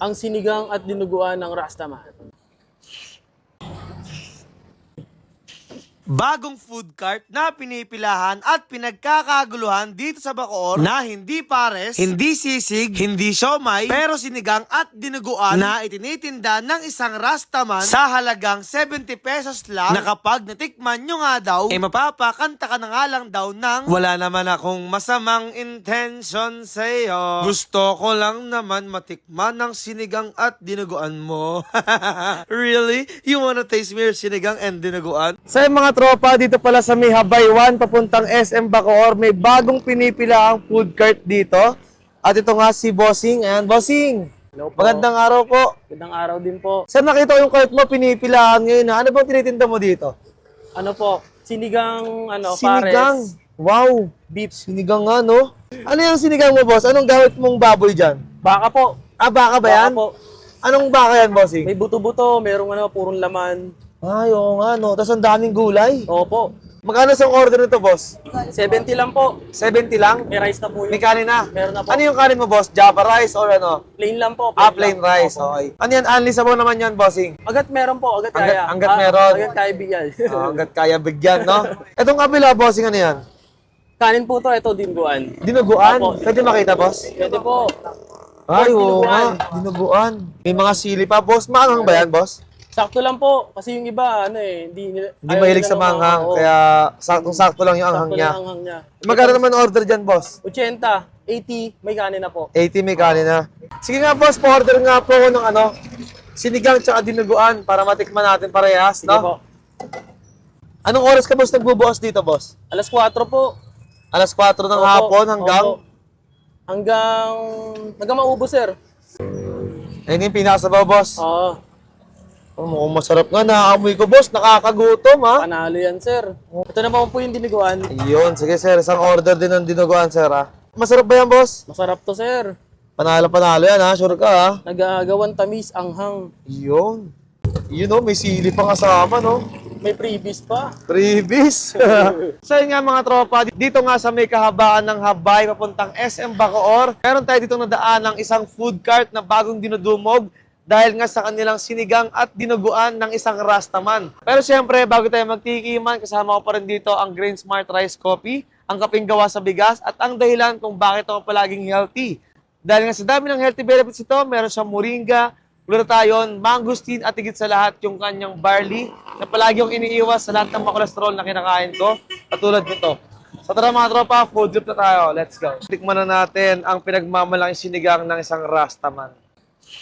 ang sinigang at dinuguan ng Rastaman. Bagong food cart na pinipilahan at pinagkakaguluhan dito sa Bacoor na hindi pares, hindi sisig, hindi siomay, pero sinigang at dinuguan na itinitinda ng isang Rastaman sa halagang 70 pesos lang na kapag natikman nyo nga daw, mapapakanta ka na nga lang daw ng wala naman akong masamang intention sa'yo. Gusto ko lang naman matikman ng sinigang at dinuguan mo. Really? You wanna taste me your sinigang and dinuguan? Sa mga tropa, dito pala sa may Habay 1, papuntang SM Bacoor, may bagong pinipilaang food cart dito. At ito nga si Bossing. Ayan, Bossing. Hello po. Magandang araw po. Magandang araw din po. Sir, nakita ko yung cart mo, pinipilahan ngayon. Ano bang tinitinda mo dito? Ano po? Sinigang, Sinigang. pares. Wow. Beef. Sinigang nga, no? Ano yung sinigang mo, boss? Anong gamit mong baboy dyan? Baka po. Ah, baka ba yan? Baka po. Anong baka yan, Bossing? May buto-buto, merong purong laman. Ay, oo nga, no? Tapos ang daming gulay. Opo. Magkano sa order nito, boss? 70 lang po. 70 lang? May rice na po May yun. kanin na? Meron na po. Ano yung kanin mo, boss? Java rice or ano? Plain lang po. Plain lang. rice. Opo. Okay. Ano yan? Unleashable naman yan, bossing. Agad meron po. Agad Hanggat- kaya. hanggat meron. Agad kaya bigyan. Hanggat kaya bigyan, no? Itong kabila, bossing, ano yan? Kanin po to. Ito, dinuguan. Dinuguan? Opo. Pwede makita, boss? Pwede po. Ay, oo dinuguan. nga. Dinuguan. May mga sili pa, boss. Maangang ba yan, boss? Sakto lang po. Kasi yung iba, hindi Hindi mahilig sa manghang, kaya saktong-sakto lang yung anghang sakto niya. lang ang hanghang niya. Magkano naman order dyan, boss? 80, 80, may kanin na po. 80 may kanin na. Sige nga, boss, pa-order nga po ako ng sinigang tsaka dinuguan para matikman natin parehas, Sige no? po. Anong oras ka, boss, nagbubukas dito, boss? Alas 4 po. Alas 4 ng Opo, hapon hanggang... opo. Hanggang maubos, sir. Ayun yung pinasabaw, boss. Oo. Mukhang masarap nga, nakaamoy ko, boss. Nakakagutom, ha? Panalo yan, sir. Ito naman po yung diniguan. Ayun, sige, sir. Isang order din ng dinuguan, sir, ha? Masarap ba yan, boss? Masarap to, sir. Panalo yan, ha? Sure ka, ha? Nag-aagawan tamis, anghang. Yun. Yun, no? May sili pa kasama, no? May freebies pa. Previs. So yun nga mga tropa, dito nga sa may kahabaan ng Habay papuntang SM Bacoor, meron tayo dito nadaan ng isang food cart na bagong dinudumog dahil nga sa kanilang sinigang at dinuguan ng isang Rastaman. Pero siyempre, bago tayo magtikiman, kasama ko pa rin dito ang Grain Smart Rice Coffee, ang kaping gawa sa bigas at ang dahilan kung bakit ako palaging healthy. Dahil nga sa dami ng healthy benefits ito, meron siyang moringa, glutathione, mangosteen at higit sa lahat yung kanyang barley na palagi yung iniiwas sa lahat ng mga kolesterol na kinakain ko, katulad nito. So tara mga tropa, food trip na tayo. Let's go. Tikman na natin ang pinagmamalaking sinigang ng isang Rastaman.